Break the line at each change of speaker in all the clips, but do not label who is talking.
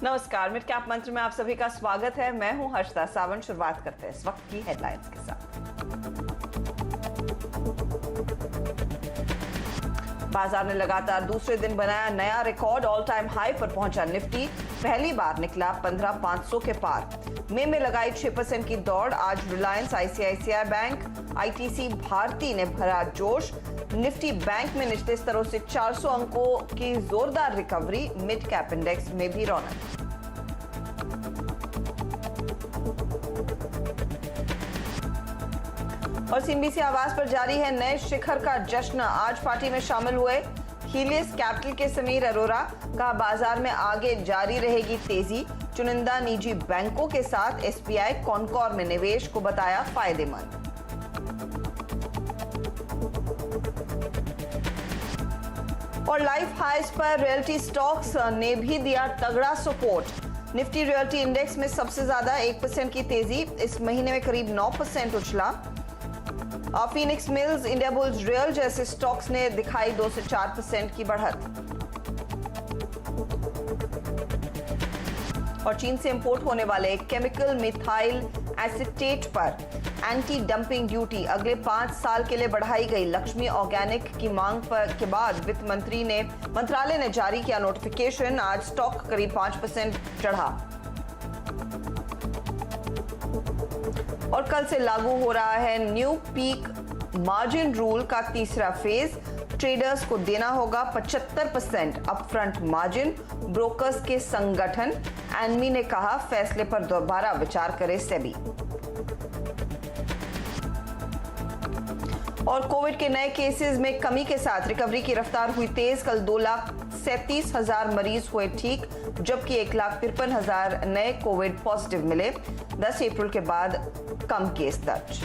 नमस्कार, mid cap मंत्र में आप सभी का स्वागत है। मैं हूं हर्षदा सावंत। शुरुआत करते हैं इस वक्त की हेडलाइंस के साथ। बाजार ने लगातार दूसरे दिन बनाया नया रिकॉर्ड। ऑल टाइम हाई पर पहुंचा निफ्टी, पहली बार निकला 15,500 के पार। मई में लगाई 6% की दौड़। आज रिलायंस, आईसीआईसीआई बैंक, आईटीसी, भारती ने भरा जोश। निफ्टी बैंक में निचले स्तरों से 400 अंकों की जोरदार रिकवरी। मिड कैप इंडेक्स में भी रौनक। और सीएनबीसी आवास पर जारी है नए शिखर का जश्न। आज पार्टी में शामिल हुए हीलियस कैपिटल के समीर अरोरा। कहा बाजार में आगे जारी रहेगी तेजी। चुनिंदा निजी बैंकों के साथ एसबीआई कॉनकॉर में निवेश को बताया फायदेमंद। और लाइफ हाइज पर रियल्टी स्टॉक्स ने भी दिया तगड़ा सपोर्ट। निफ्टी रियल्टी इंडेक्स में सबसे ज्यादा 1% की तेजी। इस महीने में करीब 9% उछला। Phoenix Mills, Indiabulls Real जैसे स्टॉक्स ने दिखाई 2 से 4% की बढ़त। और चीन से इंपोर्ट होने वाले केमिकल मिथाइल एसिटेट पर एंटी डंपिंग ड्यूटी अगले 5 साल के लिए बढ़ाई गई। लक्ष्मी ऑर्गेनिक की मांग के बाद वित्त मंत्रालय ने जारी किया नोटिफिकेशन। आज स्टॉक करीब 5% चढ़ा। और कल से लागू हो रहा है न्यू पीक मार्जिन रूल का तीसरा फेज। ट्रेडर्स को देना होगा 75% अपफ्रंट मार्जिन। ब्रोकर्स के संगठन एनमी ने कहा फैसले पर दोबारा विचार करे सेबी। और कोविड के नए केसेस में कमी के साथ रिकवरी की रफ्तार हुई तेज। कल 2,37,000 मरीज हुए ठीक, जबकि 1,53,000 नए कोविड पॉजिटिव मिले। 10 अप्रैल के बाद कम केस दर्ज।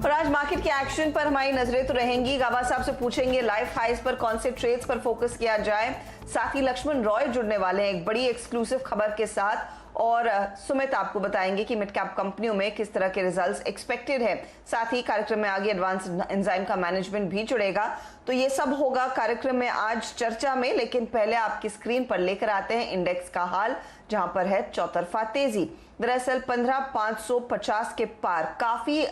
और आज मार्केट के एक्शन पर हमारी नजरें तो रहेंगी। गाबा साहब से पूछेंगे लाइफ हाइज पर कौन से ट्रेड्स पर फोकस किया जाए। साथ ही लक्ष्मण रॉय जुड़ने वाले हैं एक बड़ी एक्सक्लूसिव खबर के साथ। और सुमित आपको बताएंगे कि मिड कैप कंपनियों में किस तरह के रिजल्ट्स एक्सपेक्टेड है। साथ ही कार्यक्रम में आगे एडवांस एंजाइम का मैनेजमेंट भी जुड़ेगा। तो ये सब होगा कार्यक्रम में आज चर्चा में। लेकिन पहले आपकी स्क्रीन पर लेकर आते हैं इंडेक्स का हाल, जहां पर है चौतरफा तेजी। दरअसल 15,550 के पार काफी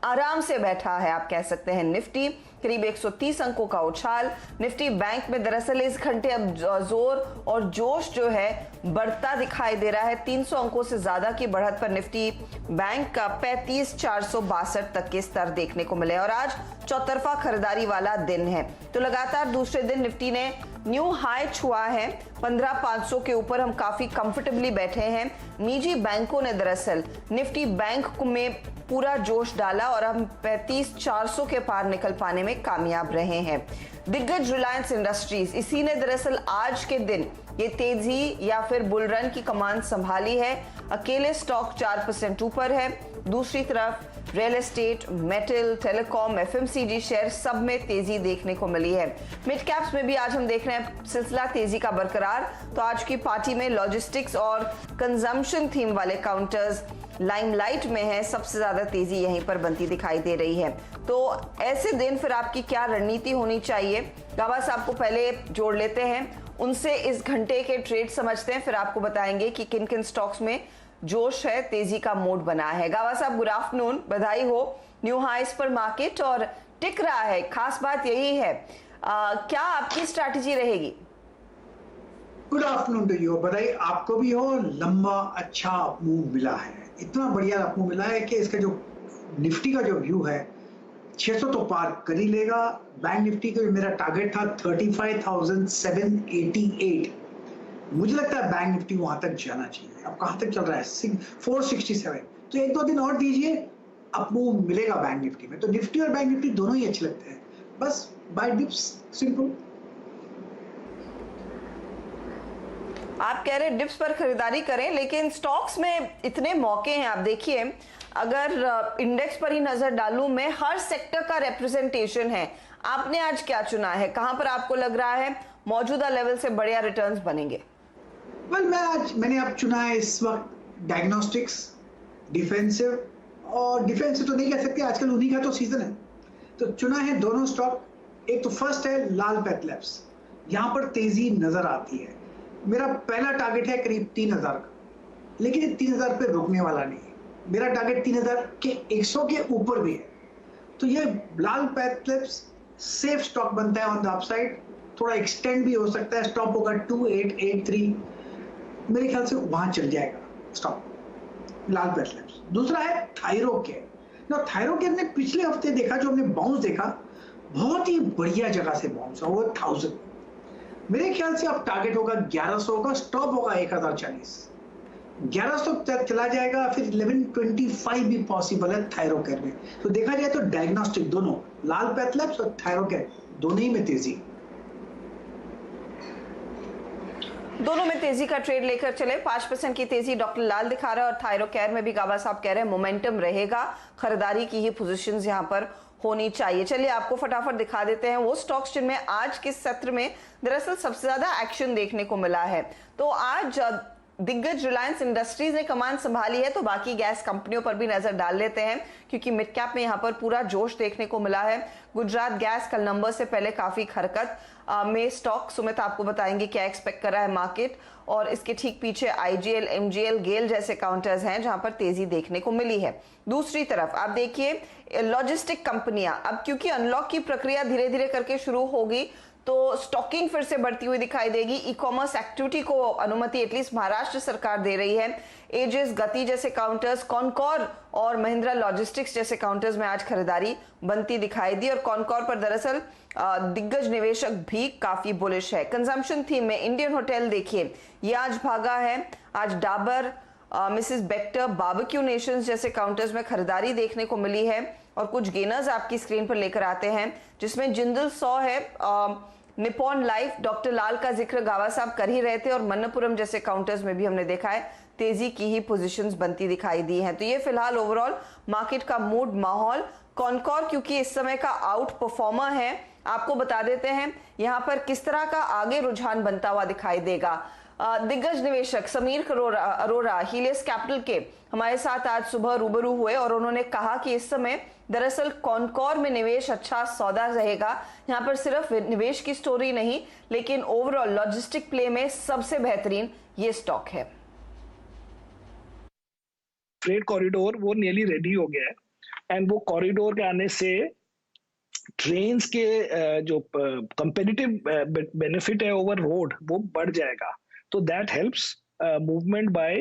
आराम से बैठा है, आप कह सकते हैं। निफ्टी करीब 130 अंकों का उछाल। निफ्टी बैंक में दरअसल इस घंटे अब जोर और जोश जो है बढ़ता दिखाई दे रहा है। 300 अंकों से ज्यादा की बढ़त पर निफ्टी बैंक का 35,462 तक के स्तर देखने को मिले। और आज चौतरफा खरीदारी वाला दिन है, तो लगातार दूसरे दिन निफ्टी ने न्यू हाई छुआ है। 15,500 के ऊपर हम काफी कंफर्टेबली बैठे हैं। निजी बैंकों ने दरअसल निफ्टी बैंक में पूरा जोश डाला और हम 35,400 के पार निकल पाने में कामयाब रहे हैं। दिग्गज रिलायंस इंडस्ट्रीज, इसी ने दरअसल आज के दिन ये तेजी या फिर बुलरन की कमान संभाली है। अकेले स्टॉक 4% ऊपर है। दूसरी तरफ real estate, metal, telecom, FMCG share सब में तेजी देखने को मिली है। मिड कैप्स में भी आज हम देख रहे हैं सिलसिला तेजी का बरकरार। तो आज की पार्टी में लॉजिस्टिक्स और कंजम्पशन थीम वाले काउंटर्स लाइमलाइट में है। सबसे ज्यादा तेजी यहीं पर बनती दिखाई दे रही है। तो ऐसे दिन फिर आपकी क्या रणनीति होनी चाहिए, गाबा साहब को पहले जोड़ लेते हैं। उनसे इस घंटे के ट्रेड समझते हैं, फिर आपको बताएंगे कि किन किन स्टॉक्स में जोश है, तेजी का मोड बना है। गाबा साहब गुड आफ्टरनून, बधाई हो। न्यू हाइस पर मार्केट और टिक रहा है, खास बात यही है। क्या आपकी स्ट्रैटेजी रहेगी?
गुड आफ्टरनून टू यू, बधाई आपको भी हो। लंबा अच्छा मूव मिला है, इतना बढ़िया मूव मिला है कि इसका जो निफ्टी का जो व्यू है 600 तो पार कर ही लेगा। बैंक निफ्टी का जो मेरा टारगेट था 35,788, मुझे लगता है बैंक निफ्टी वहां तक जाना चाहिए। अब कहां तक चल रहा है? 467। तो 1-2 दिन और दीजिए, अब मूव मिलेगा बैंक निफ्टी में। तो निफ्टी और बैंक निफ्टी दोनों ही अच्छे लगते हैं, बस बाय डिप्स, सिंपल।
आप कह रहे हैं डिप्स पर खरीदारी करें, लेकिन स्टॉक्स में इतने मौके हैं। आप देखिए, अगर इंडेक्स पर ही नजर डालूं मैं, हर सेक्टर का रिप्रेजेंटेशन है। आपने आज क्या चुना है? कहां पर आपको लग रहा है मौजूदा लेवल से बढ़िया रिटर्न्स बनेंगे?
मैंने अब चुना है इस वक्त डायग्नोस्टिक्स, डिफेंसिव। और डिफेंसिव तो नहीं कह सकते, आजकल उन्हीं का तो सीजन है। तो चुना है दोनों स्टॉक, एक तो फर्स्ट है लाल पैथलैब्स, यहां पर तेजी नजर आती है। मेरा पहला टारगेट है करीब 3000 का, लेकिन ये 3000 पे रुकने वाला नहीं है। मेरा टारगेट 3000 के 100 के ऊपर भी है। तो ये लाल पैथलैब्स सेफ स्टॉक बनता है ऑन द अपसाइड, थोड़ा एक्सटेंड भी हो सकता है। स्टॉप होगा 2883, मेरे ख्याल से वहां चल जाएगा स्टॉक लाल पैथलैब्स। दूसरा है थायरोकेयर। ना थायरोकेयर ने पिछले हफ्ते देखा, जो हमने बाउंस देखा, बहुत ही बढ़िया जगह से बाउंस हुआ, 1000। मेरे ख्याल से अब टारगेट होगा 1100 का, स्टॉप होगा 1040। 1100 तक चला जाएगा, फिर 1125 भी पॉसिबल है थायरोकेयर में। तो देखा जाए तो डायग्नोस्टिक दोनों, लाल पैथलैब्स और थायरोकेयर, दोनों ही में तेजी।
दोनों में तेजी का ट्रेड लेकर चले। 5% की तेजी डॉक्टर लाल दिखा रहा है और थायरोकेयर में भी गाबा साहब कह रहे हैं मोमेंटम रहेगा, खरीदारी की ही पोजीशंस यहां पर होनी चाहिए। चलिए आपको फटाफट दिखा देते हैं वो स्टॉक्स जिनमें आज के सत्र में दरअसल सबसे ज्यादा एक्शन देखने को मिला है। तो आज दिग्गज रिलायंस इंडस्ट्रीज ने कमान संभाली है, तो बाकी गैस कंपनियों पर भी नजर डाल लेते हैं, क्योंकि मिड कैप में यहां पर पूरा जोश देखने को मिला है। गुजरात गैस कल नंबर से पहले काफी हरकत में स्टॉक, सुमित आपको बताएंगे क्या एक्सपेक्ट कर रहा है मार्केट। और इसके ठीक पीछे आईजीएल, एमजीएल, गेल जैसे काउंटर्स हैं जहां पर तेजी देखने को मिली है। दूसरी तरफ आप देखिए लॉजिस्टिक कंपनियां, अब क्योंकि अनलॉक की प्रक्रिया धीरे धीरे करके शुरू होगी तो स्टॉकिंग फिर से बढ़ती हुई दिखाई देगी। ई कॉमर्स एक्टिविटी को अनुमति एटलीस्ट महाराष्ट्र सरकार दे रही है। एजिस, गति जैसे काउंटर्स, कॉनकॉर और महिंद्रा लॉजिस्टिक्स जैसे काउंटर्स में आज खरीदारी बनती दिखाई दी। और कॉनकॉर पर दरअसल दिग्गज निवेशक भी काफी बुलिश है। कंजम्पशन थीम में इंडियन होटल देखिए, ये आज भागा है। आज Dabur, Mrs Bector, barbecue Nations जैसे काउंटर्स में खरीदारी देखने को मिली है। और कुछ गेनर्स आपकी स्क्रीन पर लेकर आते हैं, जिसमें जिंदल 100 है, निपॉन लाइफ, डॉक्टर लाल का जिक्र गावा साहब कर ही रहे थे, और मन्नपुरम जैसे काउंटर्स में भी हमने देखा है तेजी की ही पोजीशंस बनती दिखाई दी हैं। तो ये फिलहाल ओवरऑल मार्केट का मूड, माहौल। कॉनकॉर क्योंकि इस समय का आउट परफॉर्मर है, आपको बता देते हैं यहां पर किस तरह का आगे रुझान बनता हुआ दिखाई देगा। दिग्गज निवेशक समीर अरोरा हीलियस कैपिटल के हमारे साथ आज सुबह रूबरू हुए और उन्होंने कहा कि इस समय दरअसल कॉनकॉर में निवेश अच्छा सौदा रहेगा। यहाँ पर सिर्फ निवेश की स्टोरी नहीं, लेकिन ओवरऑल लॉजिस्टिक प्ले में सबसे बेहतरीन ये स्टॉक है।
फ्रेट कॉरिडोर वो नियरली रेडी हो गया है, एंड वो कॉरिडोर के आने से ट्रेन्स के जो कंपेटिटिव बेनिफिट है ओवर रोड वो बढ़ जाएगा। तो that helps movement by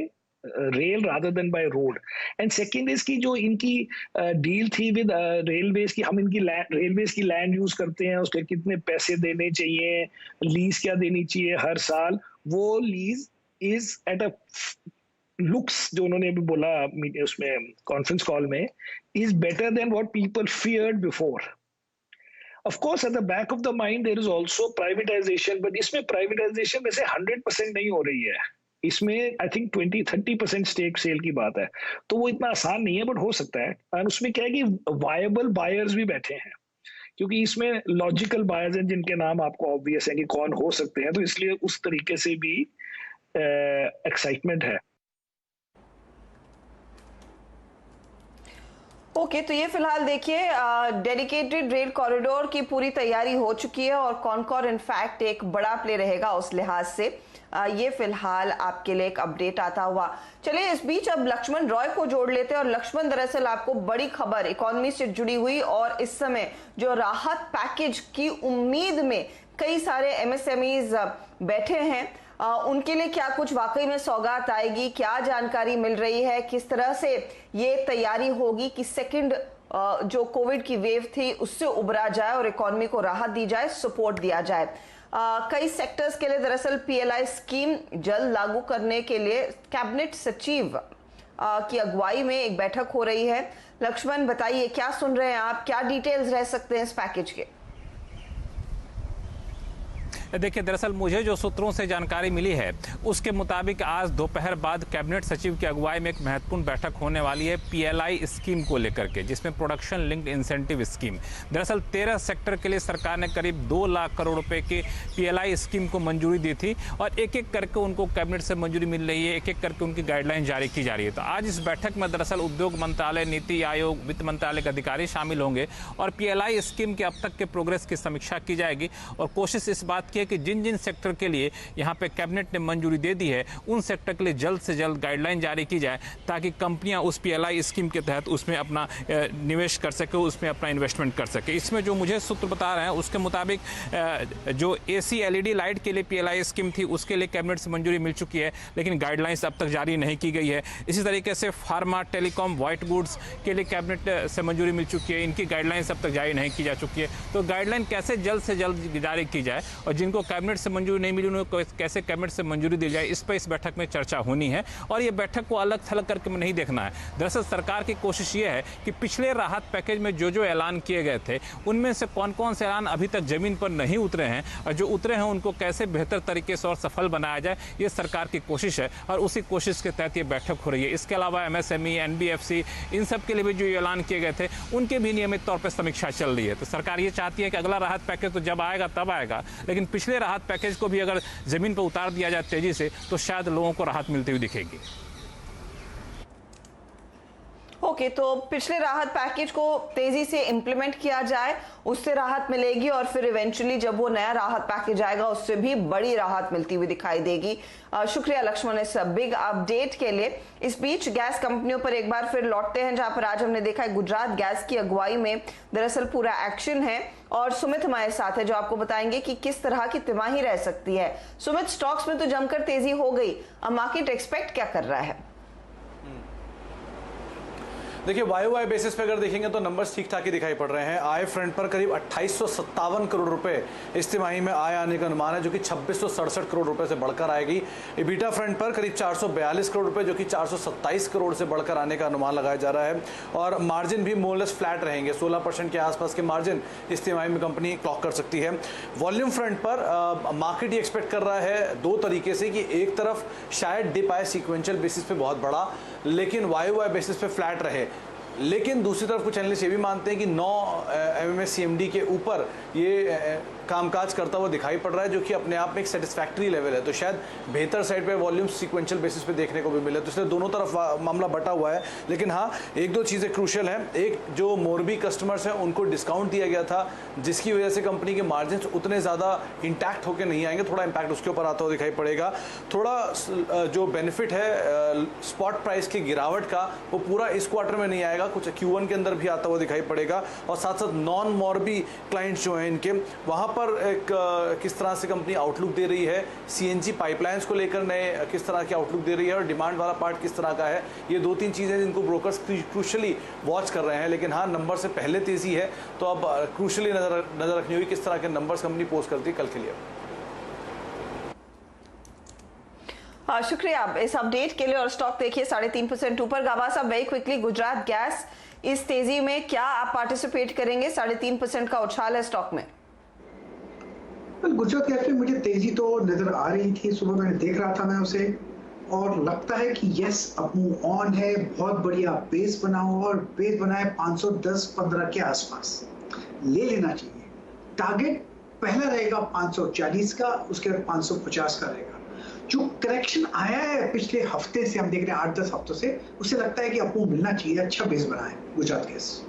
rail rather than by road. And second is की जो इनकी डील थी विद रेलवेज की, हम इनकी रेलवेज की लैंड यूज करते हैं, उसके कितने पैसे देने चाहिए, लीज क्या देनी चाहिए हर साल, वो lease is at a looks, जो उन्होंने अभी बोला उसमें कॉन्फ्रेंस कॉल में, is better than what people feared before. Of course, at the back of the mind, there is also privatization, but इसमें privatization वैसे 100% नहीं हो रही है। इसमें I think 20-30% स्टेक सेल की बात है, तो वो इतना आसान नहीं है, बट हो सकता है। और उसमें क्या है कि वायबल बायर्स भी बैठे हैं, क्योंकि इसमें लॉजिकल बायर्स हैं जिनके नाम आपको ऑब्वियस है कि कौन हो सकते हैं, तो इसलिए उस तरीके से भी एक्साइटमेंट है।
ओके, तो ये फिलहाल देखिए डेडिकेटेड रेल कॉरिडोर की पूरी तैयारी हो चुकी है और कॉनकॉर इनफैक्ट एक बड़ा प्ले रहेगा उस लिहाज से। ये फिलहाल आपके लिए एक अपडेट आता हुआ। चलिए इस बीच अब लक्ष्मण रॉय को जोड़ लेते हैं, और लक्ष्मण दरअसल आपको बड़ी खबर इकोनॉमी से जुड़ी हुई, और इस समय जो राहत पैकेज की उम्मीद में कई सारे एमएसएमईज बैठे हैं, उनके लिए क्या कुछ वाकई में सौगात आएगी, क्या जानकारी मिल रही है, किस तरह से ये तैयारी होगी कि सेकंड जो कोविड की वेव थी उससे उबरा जाए और इकोनॉमी को राहत दी जाए, सपोर्ट दिया जाए। कई सेक्टर्स के लिए दरअसल पीएलआई स्कीम जल्द लागू करने के लिए कैबिनेट सचिव की अगुवाई में एक बैठक हो रही है। लक्ष्मण बताइए क्या सुन रहे हैं आप, क्या डिटेल्स रह सकते हैं इस पैकेज के?
देखिए, दरअसल मुझे जो सूत्रों से जानकारी मिली है उसके मुताबिक आज दोपहर बाद कैबिनेट सचिव की अगुवाई में एक महत्वपूर्ण बैठक होने वाली है पीएलआई स्कीम को लेकर के, जिसमें प्रोडक्शन लिंक्ड इंसेंटिव स्कीम। दरअसल 13 सेक्टर के लिए सरकार ने करीब 2 लाख करोड़ रुपए की पीएलआई स्कीम को मंजूरी दी थी और एक एक करके उनको कैबिनेट से मंजूरी मिल रही है, एक एक करके उनकी गाइडलाइन जारी की जा रही है। तो आज इस बैठक में दरअसल उद्योग मंत्रालय, नीति आयोग, वित्त मंत्रालय के अधिकारी शामिल होंगे और पीएलआई स्कीम के अब तक के प्रोग्रेस की समीक्षा की जाएगी और कोशिश इस बात की है कि जिन जिन सेक्टर के लिए यहाँ पे कैबिनेट ने मंजूरी दे दी है उन सेक्टर के लिए जल्द से जल्द गाइडलाइन जारी की जाए ताकि कंपनियां उस पीएलआई स्कीम के तहत उसमें अपना निवेश कर सके, उसमें अपना इन्वेस्टमेंट कर सके। इसमें जो मुझे सूत्र बता रहे हैं उसके मुताबिक जो एसी एलईडी लाइट के लिए पीएलआई स्कीम थी उसके लिए कैबिनेट से मंजूरी मिल चुकी है, लेकिन गाइडलाइंस अब तक जारी नहीं की गई है। इसी तरीके से फार्मा, टेलीकॉम, व्हाइट गुड्स के लिए कैबिनेट से मंजूरी मिल चुकी है, इनकी गाइडलाइंस अब तक जारी नहीं की जा चुकी है। तो गाइडलाइन कैसे जल्द से जल्द जारी की जाए और जिनको कैबिनेट से मंजूरी नहीं मिली उनको कैसे कैबिनेट से मंजूरी दी जाए, इस पर इस बैठक में चर्चा होनी है। और ये बैठक को अलग थलग करके नहीं देखना है। दरअसल सरकार की कोशिश ये है कि पिछले राहत पैकेज में जो जो ऐलान किए गए थे उनमें से कौन कौन से ऐलान अभी तक जमीन पर नहीं उतरे हैं और जो उतरे हैं उनको कैसे बेहतर तरीके से और सफल बनाया जाए, ये सरकार की कोशिश है और उसी कोशिश के तहत ये बैठक हो रही है। इसके अलावा एमएसएमई, एनबीएफसी, इन सब के लिए भी जो ऐलान किए गए थे उनके भी नियमित तौर पर समीक्षा चल रही है। तो सरकार ये चाहती है कि अगला राहत पैकेज तो जब आएगा तब आएगा, लेकिन पिछले राहत पैकेज को भी अगर जमीन पर उतार दिया जाए तेजी से तो शायद लोगों को राहत मिलती हुई दिखेगी।
ओके, तो पिछले राहत पैकेज को तेजी से इंप्लीमेंट किया जाए, उससे राहत मिलेगी और फिर इवेंचुअली जब वो नया राहत पैकेज आएगा उससे भी बड़ी राहत मिलती हुई दिखाई देगी। शुक्रिया लक्ष्मण इस बिग अपडेट के लिए। इस बीच गैस कंपनियों पर एक बार फिर लौटते हैं, जहां पर आज हमने देखा है गुजरात गैस की अगुवाई में दरअसल पूरा एक्शन है और सुमित हमारे साथ है जो आपको बताएंगे कि किस तरह की तिमाही रह सकती है। सुमित, स्टॉक्स में तो जमकर तेजी हो गई, अब मार्केट एक्सपेक्ट क्या कर रहा है?
देखिए, वाई बेसिस पे अगर देखेंगे तो नंबर्स ठीक ठाक ही दिखाई पड़ रहे हैं। आय फ्रंट पर करीब 2857 करोड़ रुपए इस तिमाही में आय आने का अनुमान है, जो कि 2667 करोड़ रुपए से बढ़कर आएगी। इबिटा फ्रंट पर करीब 442 करोड़ रुपए, जो कि 427 करोड़ से बढ़कर आने का अनुमान लगाया जा रहा है और मार्जिन भी मोरलेस फ्लैट रहेंगे। 16% के आसपास के मार्जिन इस तिमाही में कंपनी क्लॉक कर सकती है। वॉल्यूम फ्रंट पर मार्केट ये एक्सपेक्ट कर रहा है दो तरीके से कि एक तरफ शायद डिप आए सीक्वेंशियल बेसिस पे बहुत बड़ा, लेकिन वाई बेसिस पे फ्लैट रहे। लेकिन दूसरी तरफ कुछ एनालिस्ट ये भी मानते हैं कि 9 MMSCMD के ऊपर ये कामकाज करता हुआ दिखाई पड़ रहा है, जो कि अपने आप में एक सेटिस्फैक्ट्री लेवल है। तो शायद बेहतर साइड पे वॉल्यूम सीक्वेंशियल बेसिस पे देखने को भी मिले, तो इसलिए दोनों तरफ मामला बटा हुआ है। लेकिन हाँ, एक दो चीज़ें क्रूशियल हैं। एक, जो मोरबी कस्टमर्स हैं उनको डिस्काउंट दिया गया था, जिसकी वजह से कंपनी के मार्जिन उतने ज़्यादा इंटैक्ट होकर नहीं आएंगे, थोड़ा इंपैक्ट उसके ऊपर आता हुआ दिखाई पड़ेगा। थोड़ा जो बेनिफिट है स्पॉट प्राइस की गिरावट का, वो पूरा इस क्वार्टर में नहीं आएगा, कुछ Q1 के अंदर भी आता हुआ दिखाई पड़ेगा। और साथ साथ नॉन मोरबी क्लाइंट्स जो हैं इनके, वहाँ पर एक किस तरह से कंपनी आउटलुक दे रही है, CNG पाइपलाइंस को लेकर नए किस तरह की आउटलुक दे रही है और डिमांड वाला पार्ट किस तरह का है, ये दो तीन चीज़ें जिनको ब्रोकर्स क्रूशली वॉच कर रहे हैं। लेकिन हाँ, नंबर से पहले तेजी है, तो अब क्रूशली नजर रखनी होगी किस तरह के नंबर्स कंपनी पोस्ट करती है कल के लिए।
शुक्रिया इस अपडेट के लिए। और स्टॉक देखिए 3.5% ऊपर। गाबा साहब, वेरी क्विकली, गुजरात गैस इस तेजी में क्या आप पार्टिसिपेट करेंगे? 3.5% का उछाल है स्टॉक में।
गुजरात गैस में मुझे तेजी तो नजर आ रही थी, सुबह मैंने देख रहा था मैं उसे, और लगता है कि यस, अब मूव ऑन है, बहुत बढ़िया बेस बना हुआ और बेस बना है 510-15 के आसपास, ले लेना चाहिए। टारगेट पहला रहेगा 540 का, उसके बाद 550 का रहेगा। जो करेक्शन आया है पिछले हफ्ते से, हम देख रहे हैं 8-10 हफ्तों से, उससे लगता है कि आपको मिलना चाहिए, अच्छा बेस बना है गुजरात गैस।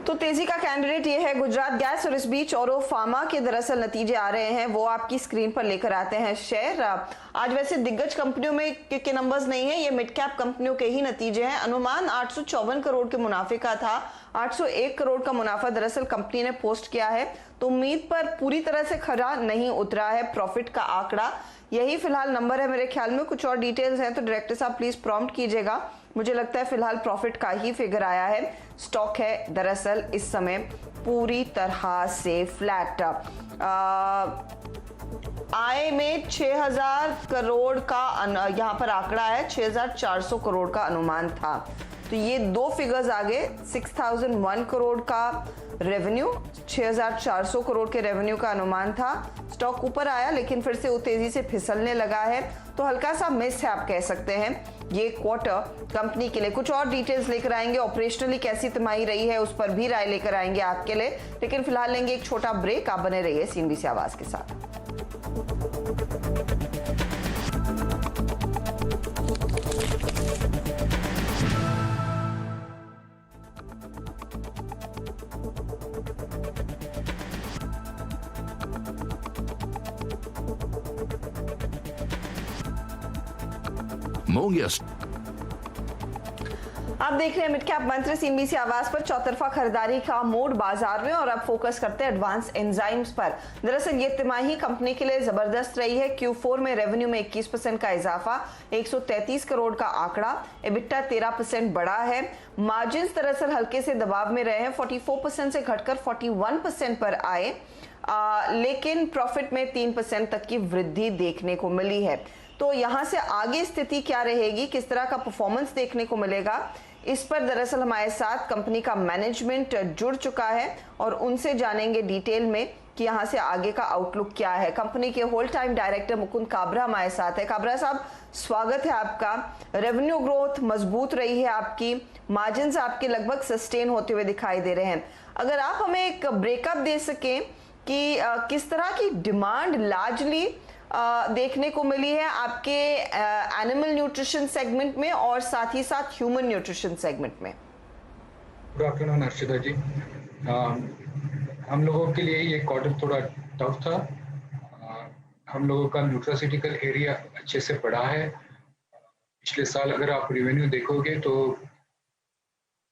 तो तेजी का कैंडिडेट ये है गुजरात गैस। और इस बीच औरो फार्मा के दरअसल नतीजे आ रहे हैं, वो आपकी स्क्रीन पर लेकर आते हैं शेयर। आज वैसे दिग्गज कंपनियों में के नंबर्स नहीं है, ये मिड कैप कंपनियों के ही नतीजे हैं। अनुमान 854 करोड़ के मुनाफे का था, 801 करोड़ का मुनाफा दरअसल कंपनी ने पोस्ट किया है, तो उम्मीद पर पूरी तरह से खरा नहीं उतरा है प्रॉफिट का आंकड़ा। यही फिलहाल नंबर है मेरे ख्याल में। कुछ और डिटेल्स हैं तो डायरेक्टर साहब प्लीज प्रॉम्प्ट कीजिएगा। मुझे लगता है फिलहाल प्रॉफिट का ही फिगर आया है। स्टॉक है दरअसल इस समय पूरी तरह से फ्लैट। आय में 6000 करोड़ का यहाँ पर आंकड़ा है, 6400 करोड़ का अनुमान था। तो ये दो फिगर्स आगे 6001 करोड़ का रेवेन्यू, 6400 करोड़ के रेवेन्यू का अनुमान था। स्टॉक ऊपर आया लेकिन फिर से वो तेजी से फिसलने लगा है, तो हल्का सा मिस है आप कह सकते हैं ये क्वार्टर कंपनी के लिए। कुछ और डिटेल्स लेकर आएंगे, ऑपरेशनली कैसी तिमाही रही है उस पर भी राय लेकर आएंगे आपके लिए, लेकिन फिलहाल लेंगे एक छोटा ब्रेक। आप बने रहिए सीएनबीसी आवाज के साथ।
Mogias.
आप देख रहे हैं मिड कैप मंत्र सीएनबीसी आवाज पर। चौतरफा खरीदारी का मोड बाजार में, और अब फोकस करते हैं एडवांस एंजाइम्स पर। दरअसल ये तिमाही कंपनी के लिए जबरदस्त रही है। Q4 में रेवेन्यू में 21% का इजाफा, 133 करोड़ का आंकड़ा, एबिटा 13% बढ़ा है। मार्जिन दरअसल हल्के से दबाव में रहे हैं, 44% से घटकर 41% पर आए, लेकिन प्रॉफिट में 3% तक की वृद्धि देखने को मिली है। तो यहां से आगे स्थिति क्या रहेगी, किस तरह का परफॉर्मेंस देखने को मिलेगा, इस पर दरअसल हमारे साथ कंपनी का मैनेजमेंट जुड़ चुका है और उनसे जानेंगे डिटेल में कि यहां से आगे का आउटलुक क्या है। कंपनी के whole time director Mukund Kabra हमारे साथ है। काबरा साहब, स्वागत है आपका। रेवेन्यू ग्रोथ मजबूत रही है आपकी, मार्जिन आपके लगभग सस्टेन होते हुए दिखाई दे रहे हैं। अगर आप हमें एक ब्रेकअप दे सकें कि किस तरह की डिमांड लार्जली देखने को मिली है आपके एनिमल न्यूट्रिशन सेगमेंट में और साथ ही साथ ह्यूमन न्यूट्रिशन सेगमेंट में।
गुड आफ्टरनून अर्शिता जी। हम लोगों के लिए ये क्वार्टर थोड़ा टफ था। हम लोगों का न्यूट्रास्यूटिकल एरिया अच्छे से बढ़ा है। पिछले साल अगर आप रेवेन्यू देखोगे तो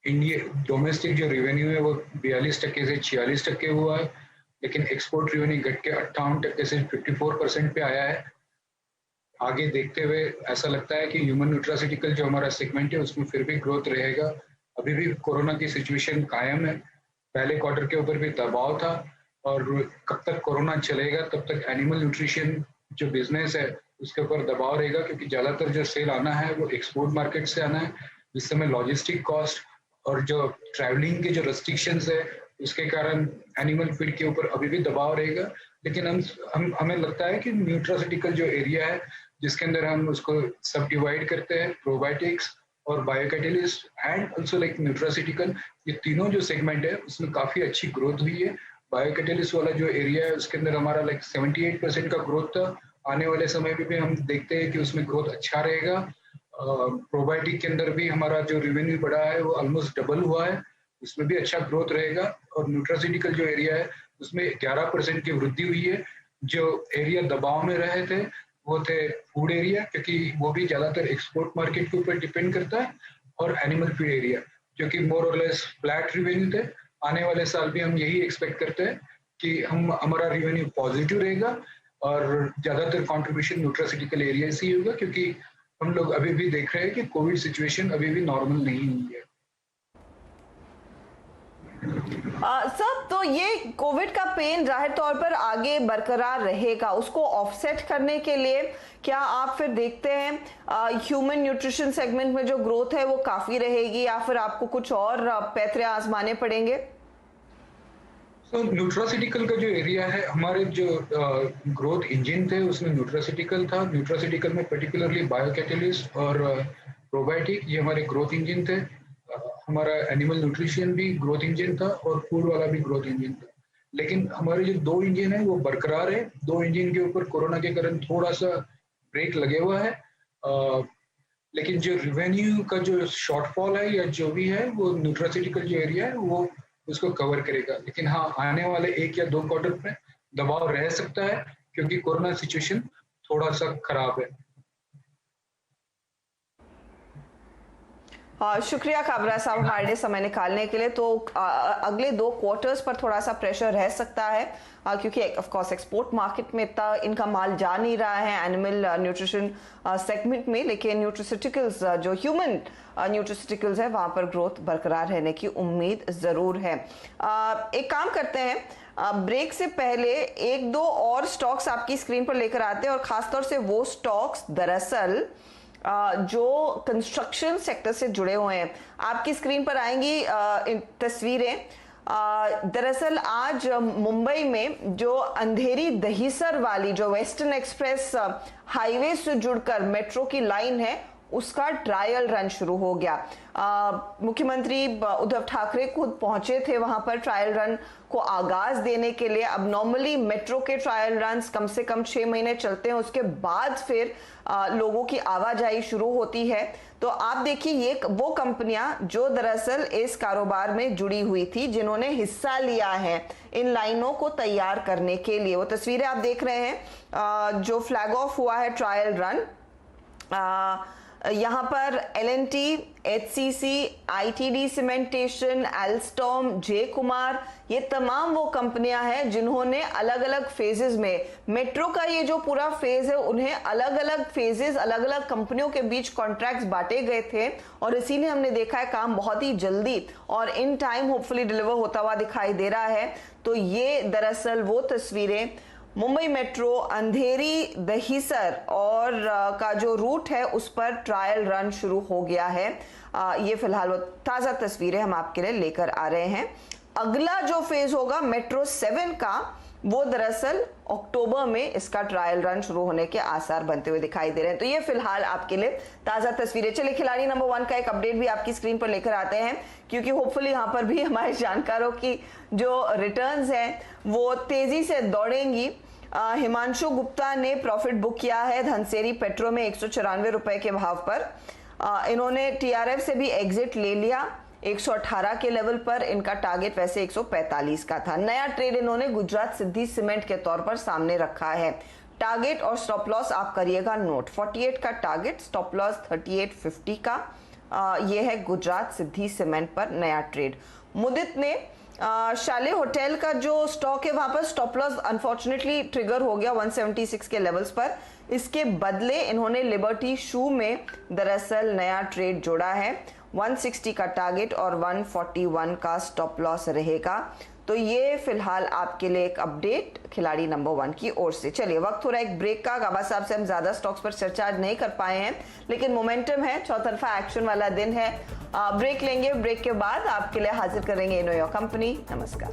इंडिया डोमेस्टिक जो रेवेन्यू है वो 42% से 46% हुआ है, लेकिन एक्सपोर्ट रेवेन्यू घट के 58% से 54% पे आया है। आगे देखते हुए ऐसा लगता है कि ह्यूमन न्यूट्रास्यूटिकल जो हमारा सेगमेंट है उसमें फिर भी ग्रोथ रहेगा। अभी भी कोरोना की सिचुएशन कायम है, पहले क्वार्टर के ऊपर भी दबाव था, और कब तक कोरोना चलेगा तब तक एनिमल न्यूट्रिशन जो बिजनेस है उसके ऊपर दबाव रहेगा, क्योंकि ज़्यादातर जो सेल आना है वो एक्सपोर्ट मार्केट से आना है, जिस समय लॉजिस्टिक कॉस्ट और जो ट्रैवलिंग के जो रेस्ट्रिक्शंस है उसके कारण एनिमल फीड के ऊपर अभी भी दबाव रहेगा। लेकिन हमें लगता है कि न्यूट्रास्यूटिकल जो एरिया है जिसके अंदर हम उसको सब डिवाइड करते हैं, प्रोबायोटिक्स और biocatalyst and also like nutraceutical, ये तीनों जो सेगमेंट है उसमें काफ़ी अच्छी ग्रोथ हुई है। बायोकैटलिस्ट वाला जो एरिया है उसके अंदर हमारा लाइक 78% का ग्रोथ था। आने वाले समय में भी हम देखते हैं कि उसमें ग्रोथ अच्छा रहेगा। प्रोबायोटिक के अंदर भी हमारा जो रेवेन्यू बढ़ा है वो ऑलमोस्ट डबल हुआ है, उसमें भी अच्छा ग्रोथ रहेगा। और न्यूट्रास्यूटिकल जो एरिया है उसमें 11% की वृद्धि हुई है। जो एरिया दबाव में रहे थे वो थे फूड एरिया, क्योंकि वो भी ज़्यादातर एक्सपोर्ट मार्केट के ऊपर डिपेंड करता है, और एनिमल फीड एरिया जो कि मोर और लेस फ्लैट रेवेन्यू थे। आने वाले साल भी हम यही एक्सपेक्ट करते हैं कि हमारा रेवेन्यू पॉजिटिव रहेगा और ज़्यादातर कॉन्ट्रीब्यूशन न्यूट्रास्यूटिकल एरिया से ही होगा, क्योंकि हम लोग अभी भी देख रहे हैं कि कोविड सिचुएशन अभी भी नॉर्मल नहीं हुई है।
सर, तो ये कोविड का पेन जाहिर तौर पर आगे बरकरार रहेगा, उसको ऑफसेट करने के लिए क्या आप फिर देखते हैं ह्यूमन न्यूट्रिशन सेगमेंट में जो ग्रोथ है वो काफी रहेगी, या फिर आपको कुछ और पैतरे आजमाने पड़ेंगे?
तो न्यूट्रास्यूटिकल का जो एरिया है, हमारे जो ग्रोथ इंजन थे उसमें न्यूट्रास्यूटिकल था। न्यूट्रास्यूटिकल में पर्टिकुलरली बायोकैटलिस्ट और प्रोबायोटिक, ये हमारे ग्रोथ इंजन थे। हमारा एनिमल न्यूट्रिशन भी ग्रोथ इंजन था और फूड वाला भी ग्रोथ इंजन था। लेकिन हमारे जो दो इंजन है वो बरकरार है। दो इंजन के ऊपर कोरोना के कारण थोड़ा सा ब्रेक लगे हुआ है, लेकिन जो रेवेन्यू का जो शॉर्टफॉल है या जो भी है वो न्यूट्रास्यूटिकल जो एरिया है वो उसको कवर करेगा। लेकिन हाँ, आने वाले 1 या 2 क्वार्टर में दबाव रह सकता है, क्योंकि कोरोना सिचुएशन थोड़ा सा खराब है।
शुक्रिया काबरा साहब हमारे लिए समय निकालने के लिए। तो अगले 2 क्वार्टर्स पर थोड़ा सा प्रेशर रह सकता है, क्योंकि ऑफ कोर्स एक्सपोर्ट मार्केट में इतना इनका माल जा नहीं रहा है एनिमल न्यूट्रिशन सेगमेंट में, लेकिन न्यूट्रिस्यूटिकल्स जो ह्यूमन न्यूट्रिस्यूटिकल्स है वहां पर ग्रोथ बरकरार रहने की उम्मीद जरूर है। एक काम करते हैं, ब्रेक से पहले 1-2 और स्टॉक्स आपकी स्क्रीन पर लेकर आते हैं, और खासतौर से वो स्टॉक्स दरअसल जो कंस्ट्रक्शन सेक्टर से जुड़े हुए हैं। आपकी स्क्रीन पर आएंगी तस्वीरें। दरअसल आज मुंबई में जो अंधेरी दहीसर वाली जो वेस्टर्न एक्सप्रेस हाईवे से जुड़कर मेट्रो की लाइन है उसका ट्रायल रन शुरू हो गया। मुख्यमंत्री उद्धव ठाकरे खुद पहुंचे थे वहां पर ट्रायल रन को आगाज देने के लिए। अब नॉर्मली मेट्रो के ट्रायल रन कम से कम 6 महीने चलते हैं, उसके बाद फिर लोगों की आवाजाही शुरू होती है। तो आप देखिए ये वो कंपनियां जो दरअसल इस कारोबार में जुड़ी हुई थी, जिन्होंने हिस्सा लिया है इन लाइनों को तैयार करने के लिए। वो तस्वीरें आप देख रहे हैं जो फ्लैग ऑफ हुआ है ट्रायल रन। यहाँ पर L&T, HCC, ITD Cementation, Alstom, J Kumar, ये तमाम वो कंपनियां हैं जिन्होंने अलग अलग फेजेस में मेट्रो का ये जो पूरा फेज है उन्हें अलग अलग फेजेस अलग अलग कंपनियों के बीच कॉन्ट्रैक्ट्स बांटे गए थे और इसीलिए हमने देखा है काम बहुत ही जल्दी और इन टाइम होपफुली डिलीवर होता हुआ दिखाई दे रहा है। तो ये दरअसल वो तस्वीरें मुंबई मेट्रो अंधेरी दहीसर और का जो रूट है उस पर ट्रायल रन शुरू हो गया है। ये फिलहाल वो ताज़ा तस्वीरें हम आपके लिए लेकर आ रहे हैं। अगला जो फेज होगा मेट्रो 7 का, वो दरअसल अक्टूबर में इसका ट्रायल रन शुरू होने के आसार बनते हुए दिखाई दे रहे हैं। तो ये फिलहाल आपके लिए ताज़ा तस्वीरें। चलिए खिलाड़ी नंबर 1 का एक अपडेट भी आपकी स्क्रीन पर लेकर आते हैं, क्योंकि होपफुली यहाँ पर भी हमारे जानकारों की जो रिटर्न्स हैं वो तेजी से दौड़ेंगी। हिमांशु गुप्ता ने प्रॉफिट बुक किया है धनसेरी पेट्रो में 194 रुपए के भाव पर। इन्होंने TRF से भी एग्जिट ले लिया 118 के लेवल पर। इनका टारगेट वैसे 145 का था। नया ट्रेड इन्होंने गुजरात सिद्धि सीमेंट के तौर पर सामने रखा है। टारगेट और स्टॉप लॉस आप करिएगा नोट। 48 का टारगेट, स्टॉप लॉस 38.50 का। यह है गुजरात सिद्धि सीमेंट पर नया ट्रेड। मुदित ने शाले होटल का जो स्टॉक है वहां पर स्टॉप लॉस अनफॉर्चुनेटली ट्रिगर हो गया 176 के लेवल्स पर। इसके बदले इन्होंने लिबर्टी शू में दरअसल नया ट्रेड जोड़ा है। 160 का टारगेट और 141 का स्टॉप लॉस रहेगा। तो ये फिलहाल आपके लिए एक अपडेट खिलाड़ी नंबर 1 की ओर से। चलिए वक्त हो रहा है एक ब्रेक का। गाबा साहब से हम ज्यादा स्टॉक्स पर चर्चा नहीं कर पाए हैं, लेकिन मोमेंटम है, चौतरफा एक्शन वाला दिन है। ब्रेक लेंगे, ब्रेक के बाद आपके लिए हाजिर करेंगे नो योर कंपनी। नमस्कार।